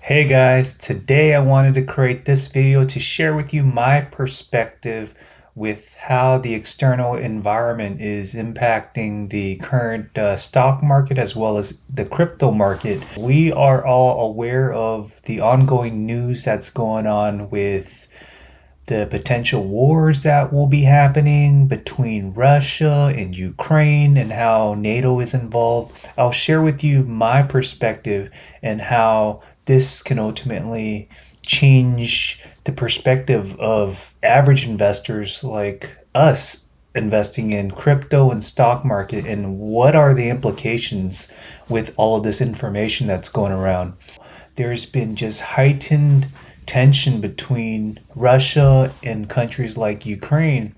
Hey guys, today I wanted to create this video to share with you my perspective with how the external environment is impacting the current stock market as well as the crypto market. We are all aware of the ongoing news that's going on with the potential wars that will be happening between Russia and Ukraine and how NATO is involved. I'll share with you my perspective and how this can ultimately change the perspective of average investors like us investing in crypto and stock market, and what are the implications with all of this information that's going around. There's been just heightened tension between Russia and countries like Ukraine.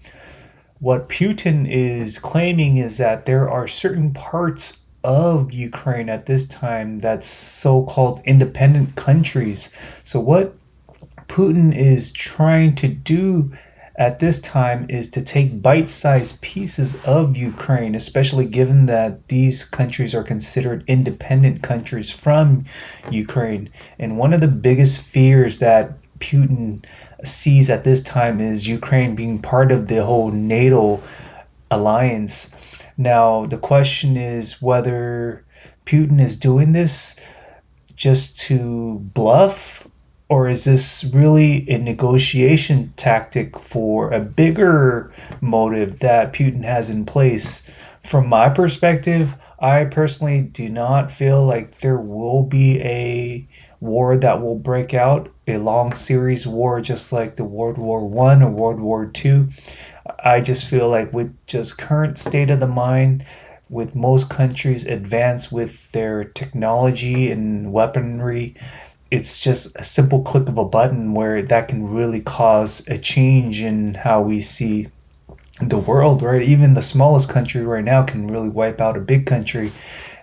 What Putin is claiming is that there are certain parts of Ukraine at this time that's so-called independent countries. So what Putin is trying to do at this time is to take bite-sized pieces of Ukraine, especially given that these countries are considered independent countries from Ukraine. And one of the biggest fears that Putin sees at this time is Ukraine being part of the whole NATO alliance. Now, the question is whether Putin is doing this just to bluff, or is this really a negotiation tactic for a bigger motive that Putin has in place? From my perspective, I personally do not feel like there will be a war that will break out, a long series war just like the World War One or World War Two. I just feel like with just current state of the mind, with most countries advanced with their technology and weaponry, it's just a simple click of a button where that can really cause a change in how we see the world, right? Even the smallest country right now can really wipe out a big country.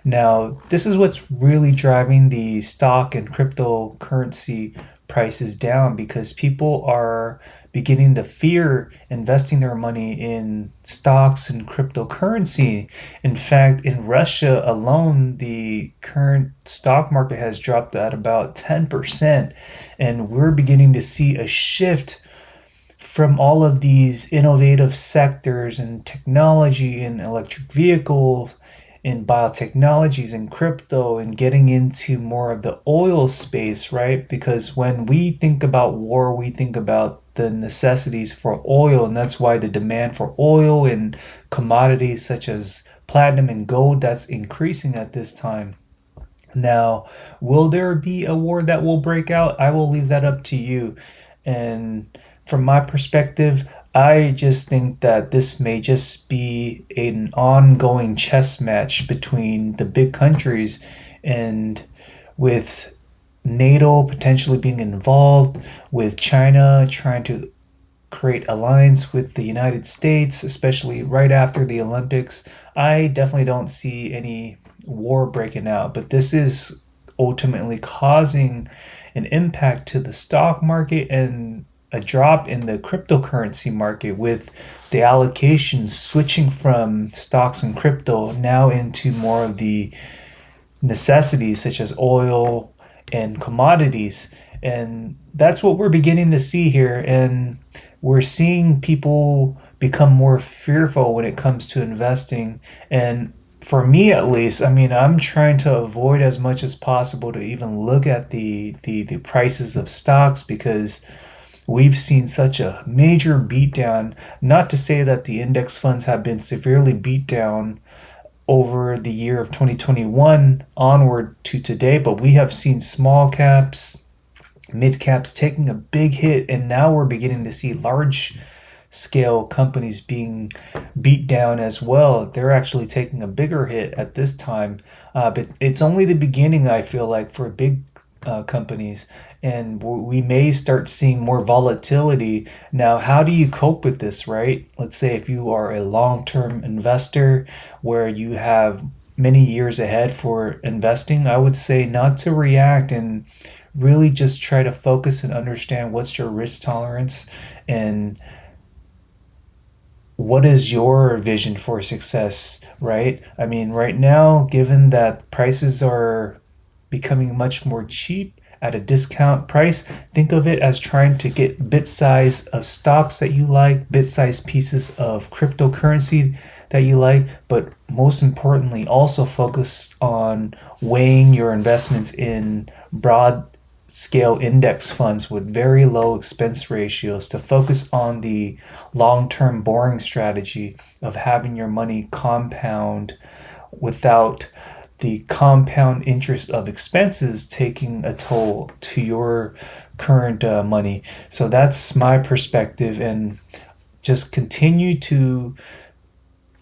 Now, this is what's really driving the stock and cryptocurrency prices down, because people are beginning to fear investing their money in stocks and cryptocurrency. In fact, in Russia alone, the current stock market has dropped at about 10%, and we're beginning to see a shift from all of these innovative sectors and technology and electric vehicles in biotechnologies and crypto and getting into more of the oil space, right? Because when we think about war, we think about the necessities for oil, and that's why the demand for oil and commodities such as platinum and gold that's increasing at this time. Now, will there be a war that will break out? I will leave that up to you. And from my perspective, I just think that this may just be an ongoing chess match between the big countries, and with NATO potentially being involved, with China trying to create alliance with the United States, especially right after the Olympics. I definitely don't see any war breaking out, but this is ultimately causing an impact to the stock market and a drop in the cryptocurrency market, with the allocations switching from stocks and crypto now into more of the necessities such as oil and commodities. And that's what we're beginning to see here. And we're seeing people become more fearful when it comes to investing. And for me at least, I mean, I'm trying to avoid as much as possible to even look at the prices of stocks, because we've seen such a major beatdown. Not to say that the index funds have been severely beat down over the year of 2021 onward to today, but we have seen small caps, mid caps taking a big hit, and now we're beginning to see large scale companies being beat down as well. They're actually taking a bigger hit at this time, but it's only the beginning, I feel like, for big companies, and we may start seeing more volatility. Now, how do you cope with this, right? Let's say if you are a long term investor where you have many years ahead for investing, I would say not to react and really just try to focus and understand what's your risk tolerance and what is your vision for success, right? I mean, right now, given that prices are becoming much more cheap at a discount price. Think of it as trying to get bit size of stocks that you like, bit size pieces of cryptocurrency that you like, but most importantly, also focus on weighing your investments in broad scale index funds with very low expense ratios to focus on the long term boring strategy of having your money compound without the compound interest of expenses taking a toll to your current money. So that's my perspective, and just continue to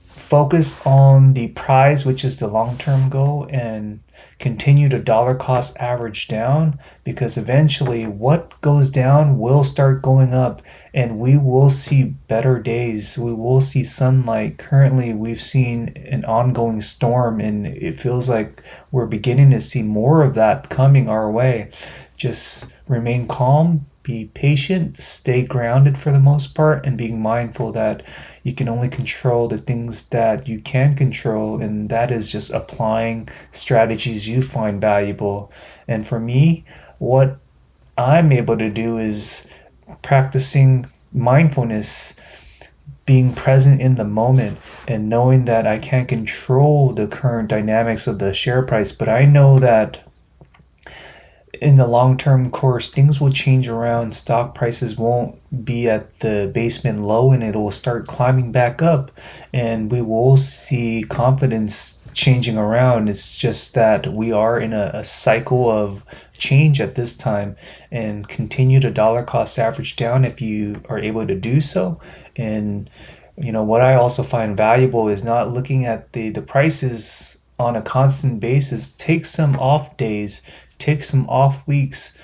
focus on the prize, which is the long term goal, and continue to dollar cost average down, because eventually what goes down will start going up and we will see better days. We will see sunlight. Currently, we've seen an ongoing storm, and it feels like we're beginning to see more of that coming our way. Just remain calm, be patient, stay grounded for the most part, and being mindful that you can only control the things that you can control, and that is just applying strategies you find valuable. And for me, what I'm able to do is practicing mindfulness, being present in the moment, and knowing that I can't control the current dynamics of the share price, but I know that in the long term course, things will change around. Stock prices won't be at the basement low and it will start climbing back up, and we will see confidence changing around. It's just that we are in a cycle of change at this time, and continue to dollar cost average down if you are able to do so. And what I also find valuable is not looking at the prices on a constant basis. Take some off days, take some off weeks.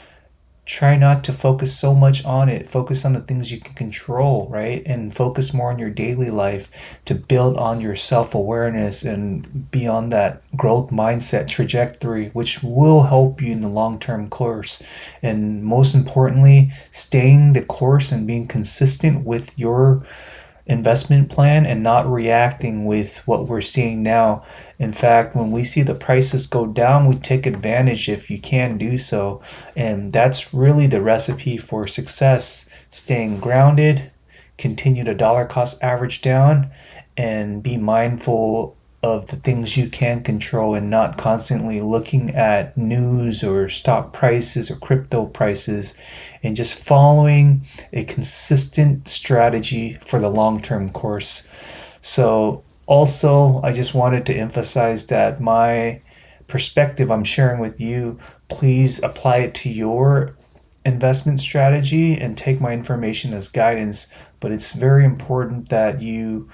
Try not to focus so much on it. Focus on the things you can control, right? And focus more on your daily life to build on your self awareness and be on that growth mindset trajectory, which will help you in the long term course. And most importantly, staying the course and being consistent with your investment plan and not reacting with what we're seeing now. In fact, when we see the prices go down, we take advantage if you can do so. And that's really the recipe for success: staying grounded, continue to dollar cost average down, and be mindful of the things you can control, and not constantly looking at news or stock prices or crypto prices, and just following a consistent strategy for the long term course. So, also, I just wanted to emphasize that my perspective I'm sharing with you, please apply it to your investment strategy and take my information as guidance. But it's very important that you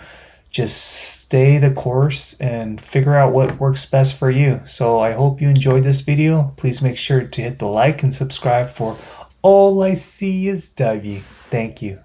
just stay the course and figure out what works best for you. So I hope you enjoyed this video. Please make sure to hit the like and subscribe for All I See Is W. Thank you.